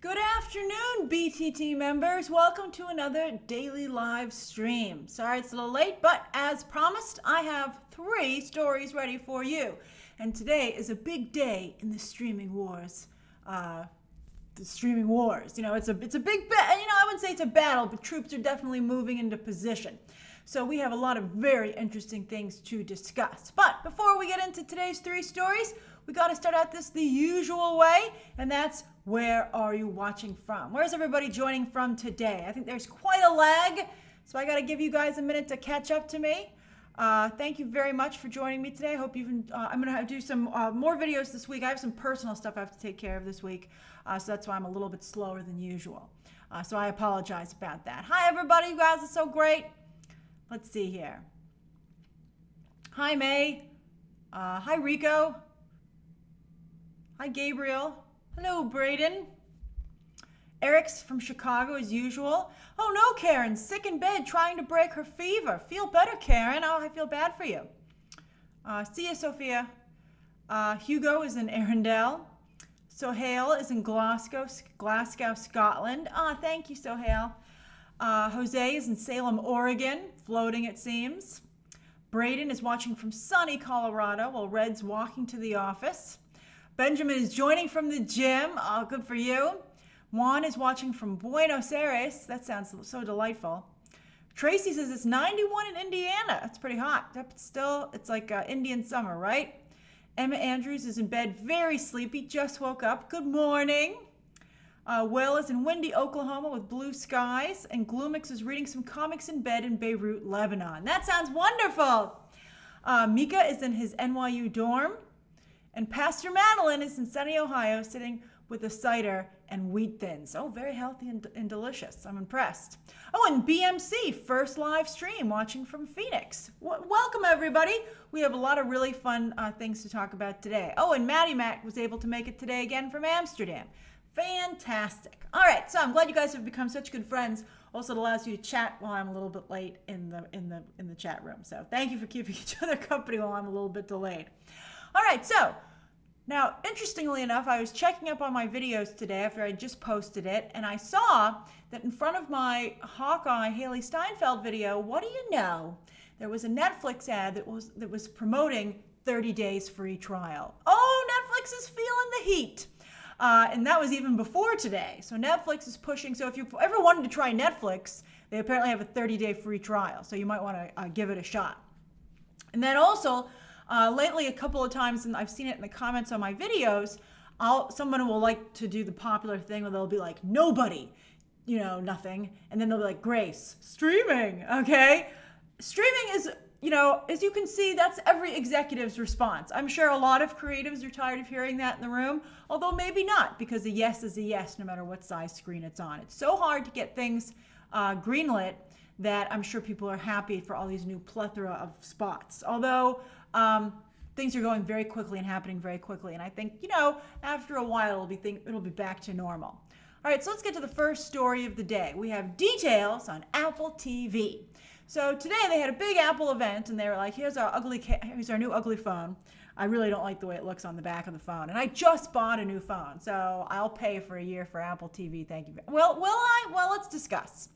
Good afternoon, BTT members. Welcome to another daily live stream. Sorry it's a little late, but as promised, I have 3 stories ready for you. And today is a big day in the streaming wars. It's a big, I wouldn't say it's a battle, but troops are definitely moving into position. So we have a lot of very interesting things to discuss. But before we get into today's 3 stories, we got to start out this the usual way, and that's where are you watching from? Where's everybody joining from today? I think there's quite a lag, so I got to give you guys a minute to catch up to me. Thank you very much for joining me today. I hope I'm going to do some more videos this week. I have some personal stuff I have to take care of this week, so that's why I'm a little bit slower than usual. So I apologize about that. Hi, everybody. You guys are so great. Let's see here. Hi, May. Hi, Rico. Hi, Gabriel. Hello, Braden. Eric's from Chicago as usual. Oh no, Karen, sick in bed trying to break her fever. Feel better, Karen. Oh, I feel bad for you. See ya, Sophia. Hugo is in Arundel. Sohail is in Glasgow, Scotland. Thank you, Sohail. Jose is in Salem, Oregon, floating it seems. Braden is watching from sunny Colorado while Red's walking to the office. Benjamin is joining from the gym. Oh, good for you. Juan is watching from Buenos Aires. That sounds so delightful. Tracy says it's 91 in Indiana. That's pretty hot. It's like Indian summer, right? Emma Andrews is in bed, very sleepy, just woke up. Good morning. Will is in windy Oklahoma with blue skies. And Gloomix is reading some comics in bed in Beirut, Lebanon. That sounds wonderful. Mika is in his NYU dorm. And Pastor Madeline is in sunny Ohio sitting with a cider and wheat thins. Oh, very healthy and delicious. I'm impressed. Oh, and BMC, first live stream, watching from Phoenix. Welcome, everybody. We have a lot of really fun things to talk about today. Oh, and Maddie Mac was able to make it today again from Amsterdam. Fantastic. All right, so I'm glad you guys have become such good friends. Also, it allows you to chat while I'm a little bit late in the chat room. So thank you for keeping each other company while I'm a little bit delayed. All right, so now, interestingly enough, I was checking up on my videos today after I just posted it, and I saw that in front of my Hawkeye Haley Steinfeld video, what do you know? There was a Netflix ad that was promoting 30 days free trial. Oh, Netflix is feeling the heat. And that was even before today. So Netflix is pushing. So if you ever wanted to try Netflix, they apparently have a 30-day free trial. So you might want to give it a shot. And then also, lately, a couple of times, and I've seen it in the comments on my videos, someone will like to do the popular thing where they'll be like, nobody, nothing. And then they'll be like, Grace, streaming, okay? Streaming is, as you can see, that's every executive's response. I'm sure a lot of creatives are tired of hearing that in the room, although maybe not, because a yes is a yes no matter what size screen it's on. It's so hard to get things greenlit that I'm sure people are happy for all these new plethora of spots. Although things are going very quickly and happening very quickly. And I think, after a while, it'll be back to normal. All right, so let's get to the first story of the day. We have details on Apple TV. So today they had a big Apple event, and they were like, here's our new ugly phone. I really don't like the way it looks on the back of the phone. And I just bought a new phone, so I'll pay for a year for Apple TV. Thank you. Well, will I? Well, let's discuss.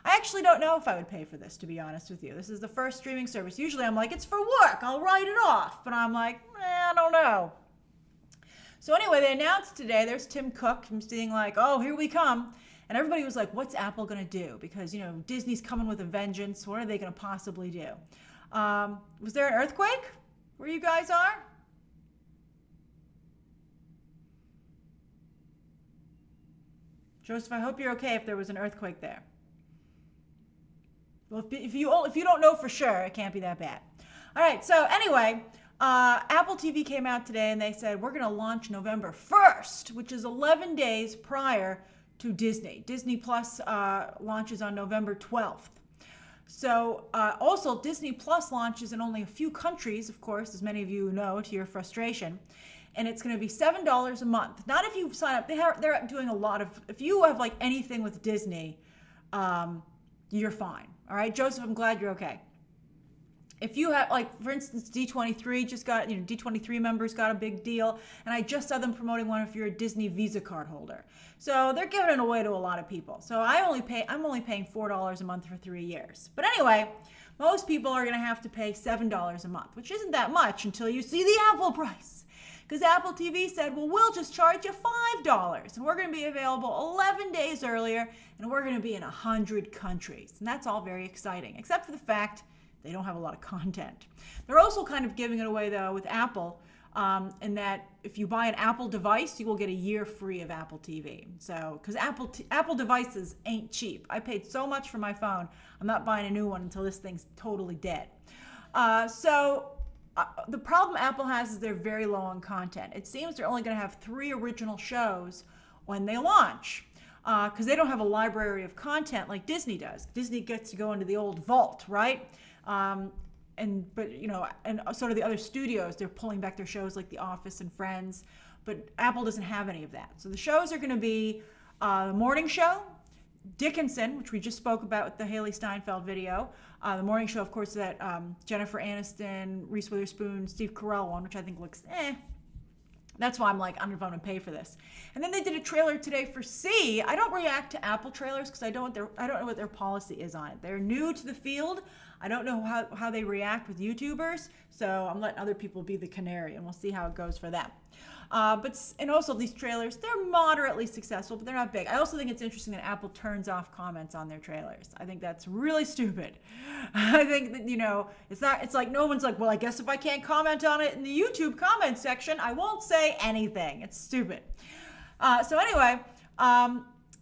I actually don't know if I would pay for this, to be honest with you. This is the first streaming service. Usually I'm like, it's for work. I'll write it off. But I'm like, I don't know. So anyway, they announced today, there's Tim Cook being like, oh, here we come. And everybody was like, what's Apple going to do? Because, Disney's coming with a vengeance. What are they going to possibly do? Was there an earthquake where you guys are? Joseph, I hope you're okay if there was an earthquake there. Well, if you don't know for sure, it can't be that bad. All right, so anyway, Apple TV came out today and they said, we're going to launch November 1st, which is 11 days prior to Disney. Disney Plus launches on November 12th. So also Disney Plus launches in only a few countries, of course, as many of you know, to your frustration. And it's going to be $7 a month. Not if you sign up. They're doing a lot of, if you have like anything with Disney, you're fine. All right, Joseph, I'm glad you're okay. if you have, like, for instance, D23 just got, D23 members got a big deal, and I just saw them promoting one if you're a Disney Visa card holder. So they're giving it away to a lot of people. So I'm only paying $4 a month for 3 years. But anyway, most people are going to have to pay $7 a month, which isn't that much until you see the Apple price. Because Apple TV said, well, we'll just charge you $5, and we're going to be available 11 days earlier, and we're going to be in 100 countries. And that's all very exciting, except for the fact they don't have a lot of content. They're also kind of giving it away, though, with Apple, in that if you buy an Apple device, you will get a year free of Apple TV. So, because Apple devices ain't cheap. I paid so much for my phone. I'm not buying a new one until this thing's totally dead. The problem Apple has is they're very low on content. It seems they're only going to have 3 original shows when they launch, because they don't have a library of content like Disney does. Disney gets to go into the old vault, right? And sort of the other studios, they're pulling back their shows like The Office and Friends, but Apple doesn't have any of that. So the shows are going to be The Morning Show, Dickinson, which we just spoke about with the Haley Steinfeld video. The Morning Show, of course, that Jennifer Aniston, Reese Witherspoon, Steve Carell one, which I think looks That's why I'm like, I'm going to pay for this. And then they did a trailer today for C. I don't react to Apple trailers because I don't know what their policy is on it. They're new to the field. I don't know how they react with YouTubers, so I'm letting other people be the canary, and we'll see how it goes for them. And also these trailers, they're moderately successful, but they're not big. I also think it's interesting that Apple turns off comments on their trailers. I think that's really stupid. I think that, it's like no one's like, well, I guess if I can't comment on it in the YouTube comment section, I won't say anything. It's stupid.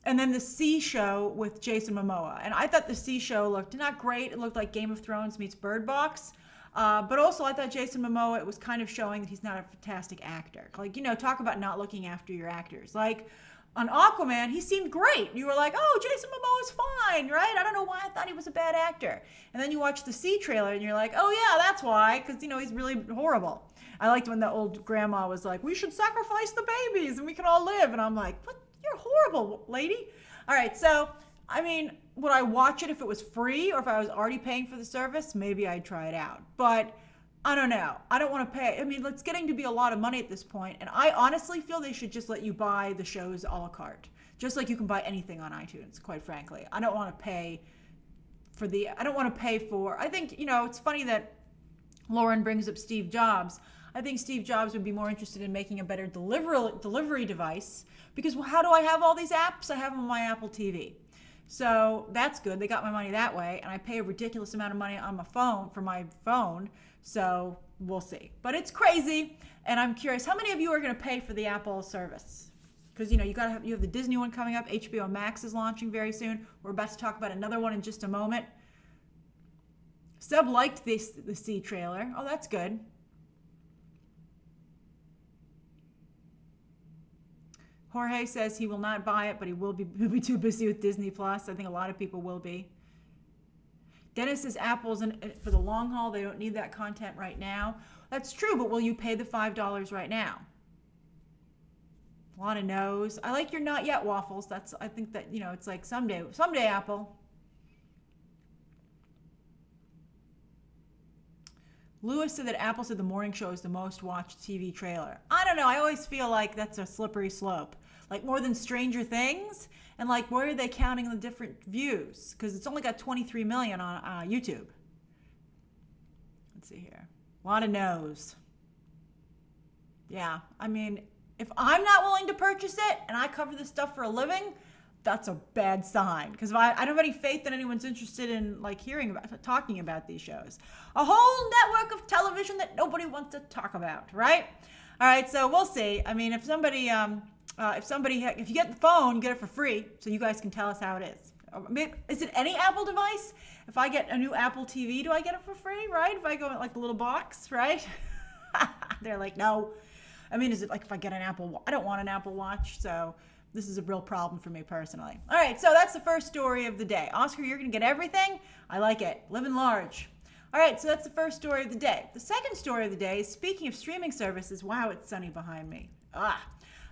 And then the C show with Jason Momoa. And I thought the C show looked not great. It looked like Game of Thrones meets Bird Box. But also I thought Jason Momoa, it was kind of showing that he's not a fantastic actor. Like, talk about not looking after your actors. Like on Aquaman, he seemed great. You were like, oh, Jason Momoa's fine, right? I don't know why I thought he was a bad actor. And then you watch the C trailer and you're like, oh yeah, that's why. Because, he's really horrible. I liked when the old grandma was like, we should sacrifice the babies and we can all live. And I'm like, what? You're horrible, lady. All right, so, would I watch it if it was free or if I was already paying for the service? Maybe I'd try it out. But I don't know. I don't want to pay. It's getting to be a lot of money at this point, and I honestly feel they should just let you buy the shows a la carte, just like you can buy anything on iTunes, quite frankly. I don't want to pay for I think, it's funny that Lauren brings up Steve Jobs. I think Steve Jobs would be more interested in making a better delivery device, because how do I have all these apps? I have them on my Apple TV. So that's good. They got my money that way, and I pay a ridiculous amount of money on my phone. So we'll see. But it's crazy, and I'm curious, how many of you are going to pay for the Apple service? Because you have the Disney one coming up. HBO Max is launching very soon. We're about to talk about another one in just a moment. Seb liked the C trailer. Oh, that's good. Jorge says he will not buy it, but he'll be too busy with Disney Plus. I think a lot of people will be. Dennis says Apple's for the long haul. They don't need that content right now. That's true, but will you pay the $5 right now? A lot of no's. I like your not yet waffles. I think that, it's like someday Apple. Lewis said that Apple said The Morning Show is the most watched TV trailer. I don't know. I always feel like that's a slippery slope. Like more than Stranger Things, and like where are they counting the different views? Because it's only got 23 million on YouTube. Let's see here. A lot of no's. Yeah, if I'm not willing to purchase it and I cover this stuff for a living, that's a bad sign. Because I don't have any faith that anyone's interested in talking about these shows. A whole network of television that nobody wants to talk about, right? All right, so we'll see. If you get the phone, you get it for free, so you guys can tell us how it is. Is it any Apple device? If I get a new Apple TV, do I get it for free, right? If I go in like the little box, right? They're like, no. Is it like if I get an Apple? I don't want an Apple Watch, so this is a real problem for me personally. All right, so that's the first story of the day. Oscar, you're going to get everything? I like it. Living large. All right, so that's the first story of the day. The second story of the day is, speaking of streaming services, wow, it's sunny behind me. All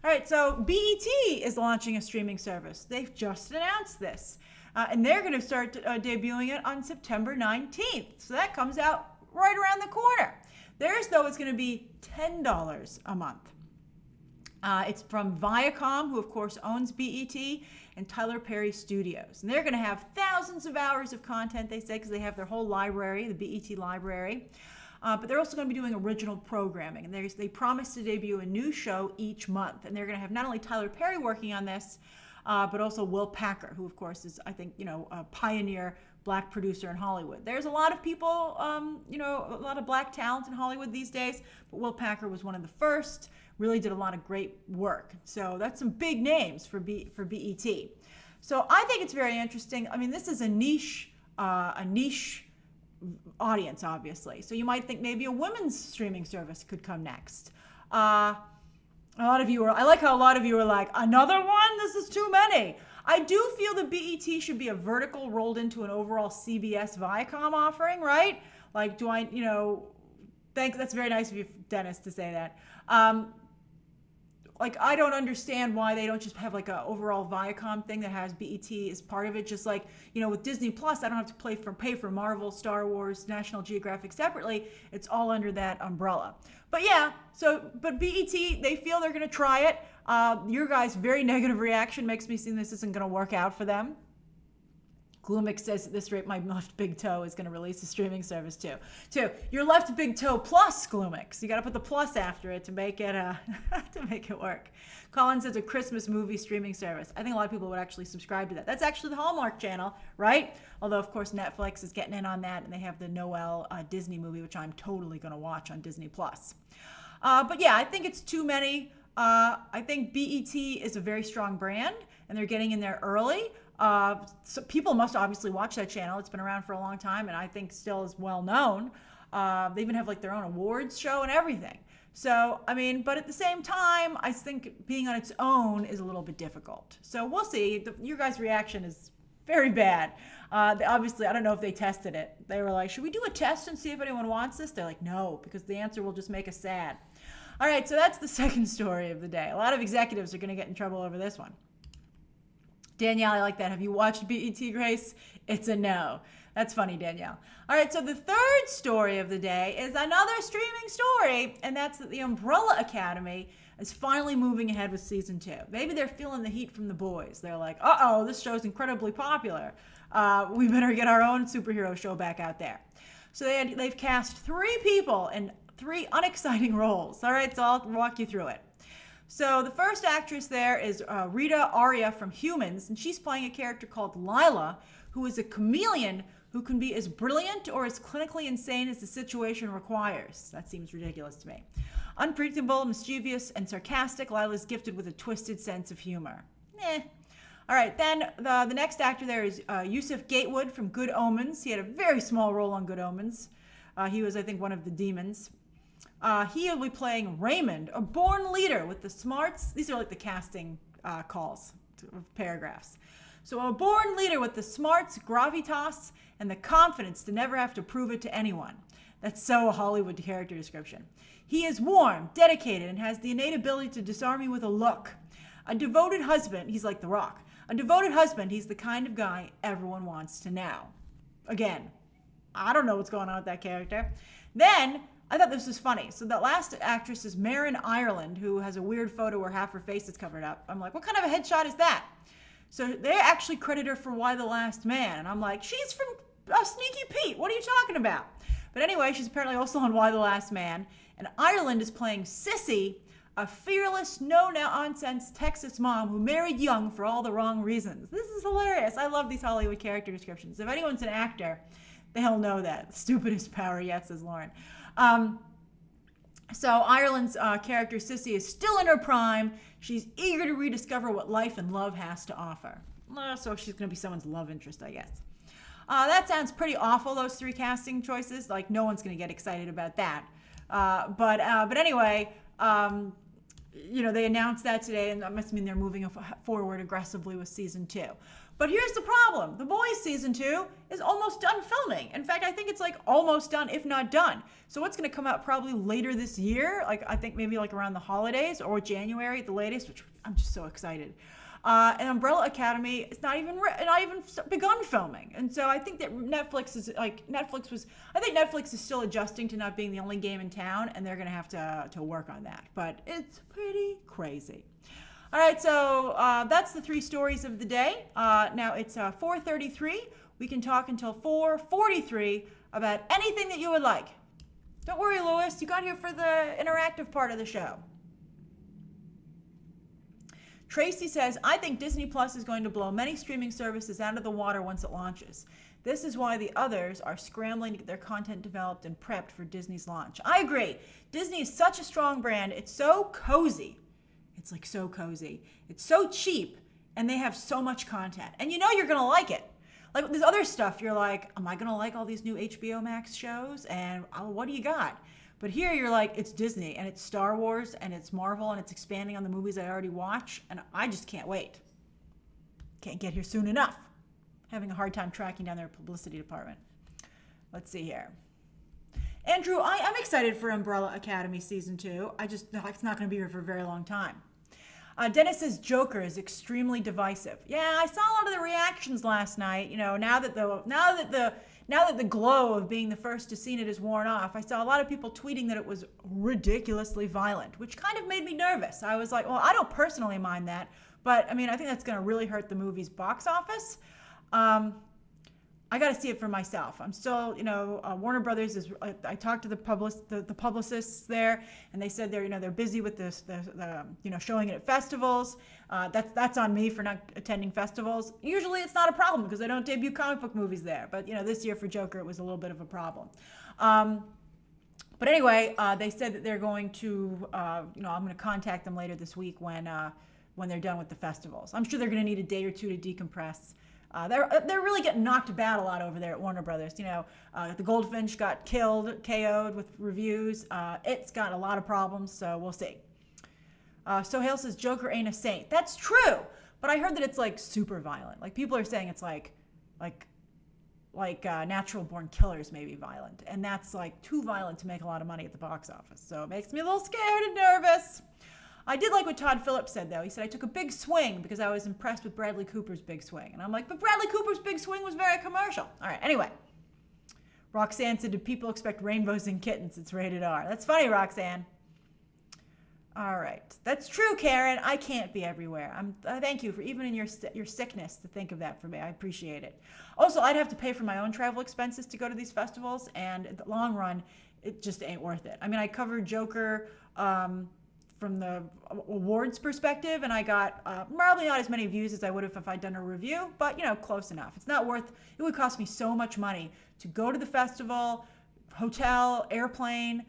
right, so BET is launching a streaming service. They've just announced this. And they're going to start debuting it on September 19th. So that comes out right around the corner. Theirs, though, is going to be $10 a month. It's from Viacom, who of course owns BET, and Tyler Perry Studios. And they're going to have thousands of hours of content, they say, because they have their whole library, the BET library. But they're also going to be doing original programming. And they promise to debut a new show each month. And they're going to have not only Tyler Perry working on this, but also Will Packer, who of course is, I think, a pioneer black producer in Hollywood. There's a lot of people, a lot of black talent in Hollywood these days, but Will Packer was one of the first, really did a lot of great work. So that's some big names for BET. So I think it's very interesting. I mean, this is a niche audience, obviously. So you might think maybe a women's streaming service could come next. I like how a lot of you are like, another one? This is too many. I do feel the BET should be a vertical rolled into an overall CBS Viacom offering, right? Like, that's very nice of you, Dennis, to say that. I don't understand why they don't just have like a overall Viacom thing that has BET as part of it. Just like, with Disney Plus, I don't have to pay for Marvel, Star Wars, National Geographic separately. It's all under that umbrella. But yeah, but BET, they feel they're going to try it. Your guys' very negative reaction makes me think this isn't going to work out for them. Gloomix says at this rate, my left big toe is going to release a streaming service too. Your left big toe plus Gloomix. You got to put the plus after it to make it work. Colin says a Christmas movie streaming service. I think a lot of people would actually subscribe to that. That's actually the Hallmark Channel, right? Although of course Netflix is getting in on that, and they have the Noel Disney movie, which I'm totally going to watch on Disney Plus. But yeah, I think it's too many. I think BET is a very strong brand, and they're getting in there early. So people must obviously watch that channel. It's been around for a long time, and I think still is well known. They even have like their own awards show and everything. So, but at the same time, I think being on its own is a little bit difficult. So we'll see. Your guys' reaction is very bad. Obviously, I don't know if they tested it. They were like, should we do a test and see if anyone wants this? They're like, no, because the answer will just make us sad. All right, so that's the second story of the day. A lot of executives are going to get in trouble over this one. Danielle, I like that. Have you watched BET, Grace? It's a no. That's funny, Danielle. All right, so the third story of the day is another streaming story, and that's that the Umbrella Academy is finally moving ahead with season 2. Maybe they're feeling the heat from the boys. They're like, uh-oh, this show's incredibly popular. We better get our own superhero show back out there. So they've cast 3 people in 3 unexciting roles. All right, so I'll walk you through it. So the first actress there is Rita Aria from Humans, and she's playing a character called Lila, who is a chameleon who can be as brilliant or as clinically insane as the situation requires. That seems ridiculous to me. Unpredictable, mischievous, and sarcastic, Lila's gifted with a twisted sense of humor. All right, then the next actor there is Yusuf Gatewood from Good Omens. He had a very small role on Good Omens. He was, I think, one of the demons. He will be playing Raymond, a born leader with the smarts. These are like the casting calls of paragraphs. So a born leader with the smarts, gravitas, and the confidence to never have to prove it to anyone. That's so a Hollywood character description. He is warm, dedicated, and has the innate ability to disarm you with a look. A devoted husband, he's like The Rock. A devoted husband, he's the kind of guy everyone wants to know. Again, I don't know what's going on with that character. Then, I thought this was funny. So that last actress is Marin Ireland, who has a weird photo where half her face is covered up. I'm like, what kind of a headshot is that? So they actually credit her for Y the Last Man. And I'm like, she's from Sneaky Pete. What are you talking about? But anyway, she's apparently also on Y the Last Man. And Ireland is playing Sissy, a fearless, no-nonsense Texas mom who married young for all the wrong reasons. This is hilarious. I love these Hollywood character descriptions. If anyone's an actor, they'll know that. The stupidest power yet, says Lauren. So Ireland's character, Sissy, is still in her prime. She's eager to rediscover what life and love has to offer. So she's going to be someone's love interest, I guess. That sounds pretty awful, those 3 casting choices. Like, no one's going to get excited about that. But anyway, they announced that today, and that must mean they're moving forward aggressively with season 2. But here's the problem. The Boys season 2 is almost done filming. In fact, I think it's like almost done, if not done. So it's going to come out probably later this year. Like, I think maybe like around the holidays or January at the latest, which I'm just so excited. And Umbrella Academy is not even begun filming. And so I think that Netflix is still adjusting to not being the only game in town, and they're going to have to work on that. But it's pretty crazy. All right, so that's the 3 stories of the day. Now it's 4:33. We can talk until 4:43 about anything that you would like. Don't worry, Louis. You got here for the interactive part of the show. Tracy says, I think Disney Plus is going to blow many streaming services out of the water once it launches. This is why the others are scrambling to get their content developed and prepped for Disney's launch. I agree. Disney is such a strong brand. It's so cozy. It's like so cozy. It's so cheap, and they have so much content. And you know you're going to like it. Like with this other stuff, you're like, am I going to like all these new HBO Max shows? And what do you got? But here you're like, it's Disney, and it's Star Wars, and it's Marvel, and it's expanding on the movies I already watch, and I just can't wait. Can't get here soon enough. Having a hard time tracking down their publicity department. Let's see here. Andrew, I'm excited for Umbrella Academy Season 2. It's not going to be here for a very long time. Dennis says Joker is extremely divisive. Yeah, I saw a lot of the reactions last night. You know, now that the glow of being the first to see it is worn off, I saw a lot of people tweeting that it was ridiculously violent, which kind of made me nervous. I was like, well, I don't personally mind that, but I mean, I think that's going to really hurt the movie's box office. I got to see it for myself. I'm still, Warner Brothers is. I talked to the publicists there, and they said they're busy with this, showing it at festivals. That's on me for not attending festivals. Usually, it's not a problem because they don't debut comic book movies there. But this year for Joker, it was a little bit of a problem. But anyway, they said that they're going to, I'm going to contact them later this week when they're done with the festivals. I'm sure they're going to need a day or two to decompress. They're really getting knocked about a lot over there at Warner Brothers. The Goldfinch got KO'd with reviews. It's got a lot of problems, so we'll see. Sohail says Joker ain't a saint. That's true, but I heard that it's like super violent. Like people are saying it's like Natural Born Killers may be violent, and that's like too violent to make a lot of money at the box office. So it makes me a little scared and nervous. I did like what Todd Phillips said, though. He said, I took a big swing because I was impressed with Bradley Cooper's big swing. And I'm like, but Bradley Cooper's big swing was very commercial. All right, anyway. Roxanne said, do people expect rainbows and kittens? It's rated R. That's funny, Roxanne. All right. That's true, Karen. I can't be everywhere. Thank you for even in your sickness to think of that for me. I appreciate it. Also, I'd have to pay for my own travel expenses to go to these festivals. And in the long run, it just ain't worth it. I mean, I covered Joker from the awards perspective, and I got probably not as many views as I would have if I'd done a review, but close enough. It's not worth. It would cost me so much money to go to the festival, hotel, airplane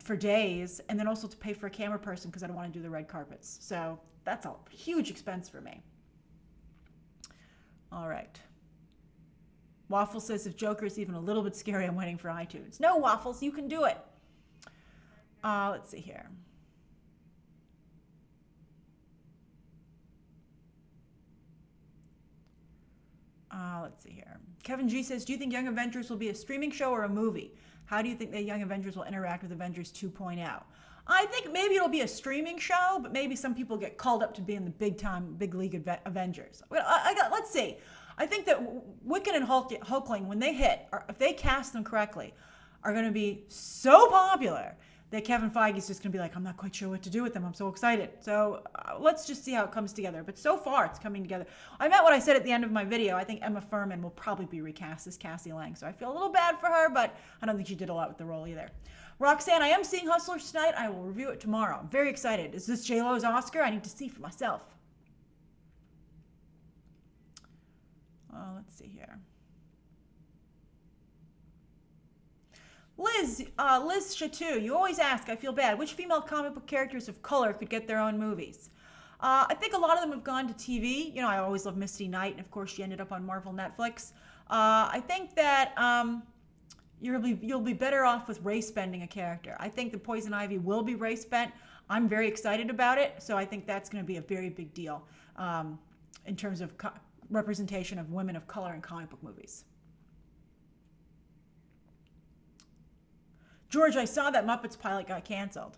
for days, and then also to pay for a camera person because I don't want to do the red carpets. So that's a huge expense for me. All right. Waffle says if Joker is even a little bit scary, I'm waiting for iTunes. No, Waffles, you can do it. Let's see here. Let's see here. Kevin G says, do you think Young Avengers will be a streaming show or a movie? How do you think that Young Avengers will interact with Avengers 2.0? I think maybe it'll be a streaming show, but maybe some people get called up to be in the big league Avengers. Let's see. I think that Wiccan and Hulkling, when they hit, or if they cast them correctly, are going to be so popular that Kevin Feige's just going to be like, I'm not quite sure what to do with them. I'm so excited. So let's just see how it comes together. But so far, it's coming together. I meant what I said at the end of my video. I think Emma Furman will probably be recast as Cassie Lang. So I feel a little bad for her, but I don't think she did a lot with the role either. Roxanne, I am seeing Hustlers tonight. I will review it tomorrow. I'm very excited. Is this J-Lo's Oscar? I need to see for myself. Let's see here. Liz Chateau, you always ask, I feel bad, which female comic book characters of color could get their own movies? I think a lot of them have gone to TV. I always love Misty Knight, and of course she ended up on Marvel Netflix. I think that you'll be better off with race bending a character. I think the Poison Ivy will be race bent. I'm very excited about it, so I think that's going to be a very big deal in terms of representation of women of color in comic book movies. George, I saw that Muppets pilot got canceled.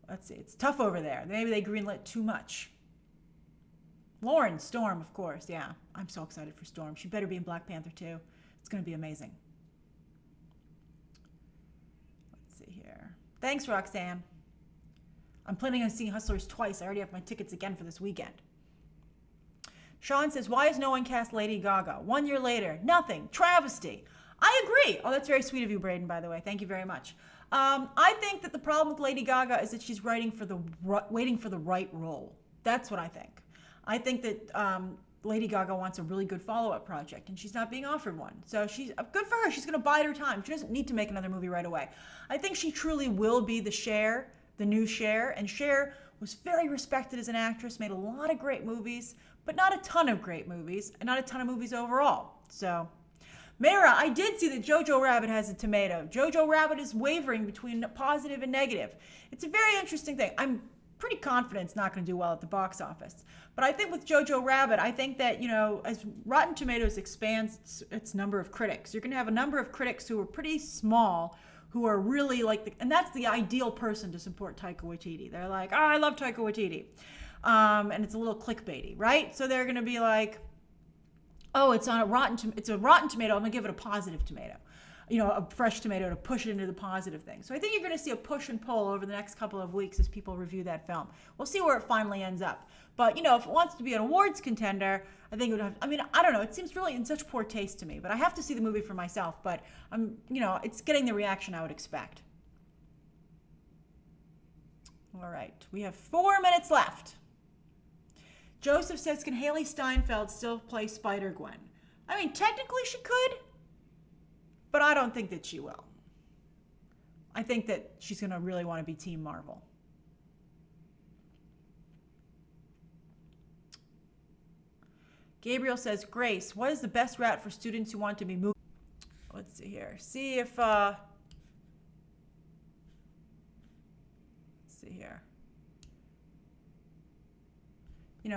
Let's see. It's tough over there. Maybe they greenlit too much. Lauren, Storm, of course. Yeah, I'm so excited for Storm. She better be in Black Panther too. It's going to be amazing. Let's see here. Thanks, Roxanne. I'm planning on seeing Hustlers twice. I already have my tickets again for this weekend. Sean says, why has no one cast Lady Gaga? 1 year later, nothing. Travesty. I agree. Oh, that's very sweet of you, Braden, by the way. Thank you very much. I think that the problem with Lady Gaga is that she's waiting for the right role. That's what I think. I think that Lady Gaga wants a really good follow-up project, and she's not being offered one. So she's good for her. She's going to bide her time. She doesn't need to make another movie right away. I think she truly will be the Cher, the new Cher. And Cher was very respected as an actress, made a lot of great movies, but not a ton of great movies, and not a ton of movies overall. So, Mara, I did see that Jojo Rabbit has a tomato. Jojo Rabbit is wavering between positive and negative. It's a very interesting thing. I'm pretty confident it's not going to do well at the box office. But I think with Jojo Rabbit, I think that, as Rotten Tomatoes expands its number of critics, you're going to have a number of critics who are pretty small, who are really and that's the ideal person to support Taika Waititi. They're like, oh, I love Taika Waititi. And it's a little clickbaity, right? So they're going to be like, oh, it's a Rotten Tomato. I'm going to give it a positive tomato. A fresh tomato to push it into the positive thing. So I think you're going to see a push and pull over the next couple of weeks as people review that film. We'll see where it finally ends up. But, if it wants to be an awards contender, I think it would have, I don't know. It seems really in such poor taste to me. But I have to see the movie for myself. But, it's getting the reaction I would expect. All right. We have 4 minutes left. Joseph says, can Haley Steinfeld still play Spider-Gwen? Technically she could. But I don't think that she will. I think that she's going to really want to be Team Marvel. Gabriel says, Grace, what is the best route for students who want to be moved? Let's see here. See if, let's see here.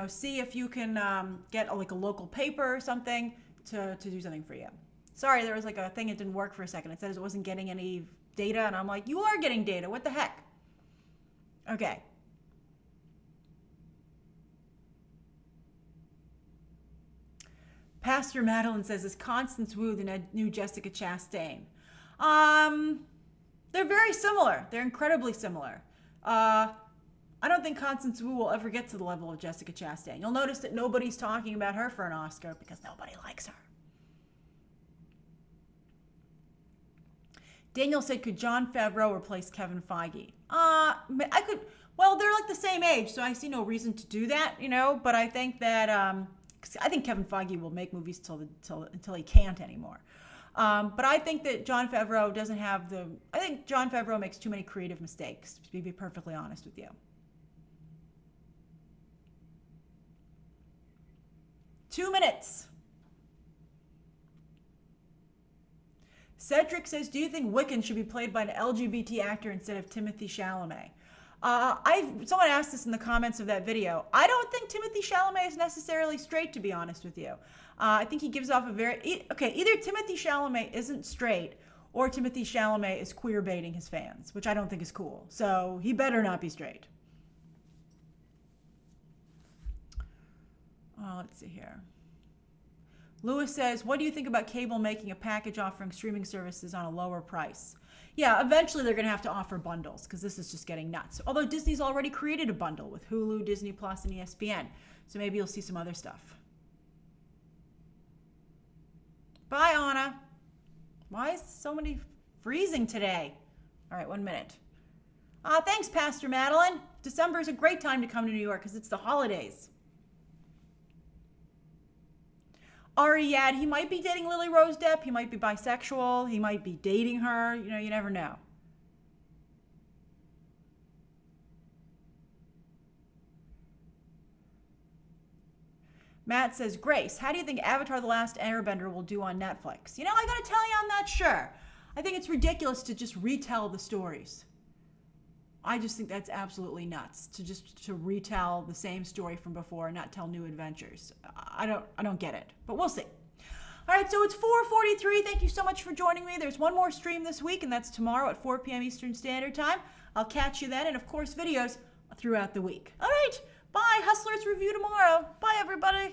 See if you can get a local paper or something to do something for you. Sorry, there was a thing that didn't work for a second. It says it wasn't getting any data, and I'm like, you are getting data. What the heck? Okay. Pastor Madeline says, is Constance Wu the new Jessica Chastain? They're very similar. They're incredibly similar. I don't think Constance Wu will ever get to the level of Jessica Chastain. You'll notice that nobody's talking about her for an Oscar because nobody likes her. Daniel said, could Jon Favreau replace Kevin Feige? I could. Well, they're the same age, so I see no reason to do that, but I think that I think Kevin Feige will make movies until he can't anymore. But I think that Jon Favreau doesn't have I think Jon Favreau makes too many creative mistakes, to be perfectly honest with you. 2 minutes. Cedric says, do you think Wiccan should be played by an LGBT actor instead of Timothée Chalamet? Someone asked this in the comments of that video. I don't think Timothée Chalamet is necessarily straight, to be honest with you. I think he gives off either Timothée Chalamet isn't straight or Timothée Chalamet is queer baiting his fans, which I don't think is cool. So he better not be straight. Let's see here. Lewis says, what do you think about cable making a package offering streaming services on a lower price? Yeah, eventually they're going to have to offer bundles because this is just getting nuts. Although Disney's already created a bundle with Hulu, Disney Plus, and ESPN. So maybe you'll see some other stuff. Bye, Anna. Why is so many freezing today? All right, 1 minute. Thanks, Pastor Madeline. December is a great time to come to New York because it's the holidays. Ari Yad, he might be dating Lily Rose Depp. He might be bisexual. He might be dating her. You never know. Matt says, Grace, how do you think Avatar The Last Airbender will do on Netflix? I got to tell you, I'm not sure. I think it's ridiculous to just retell the stories. I just think that's absolutely nuts to retell the same story from before and not tell new adventures. I don't get it, but we'll see. All right, so it's 4:43. Thank you so much for joining me. There's one more stream this week, and that's tomorrow at 4 p.m. Eastern Standard Time. I'll catch you then, and of course, videos throughout the week. All right, Bye. Hustlers Review tomorrow. Bye, everybody.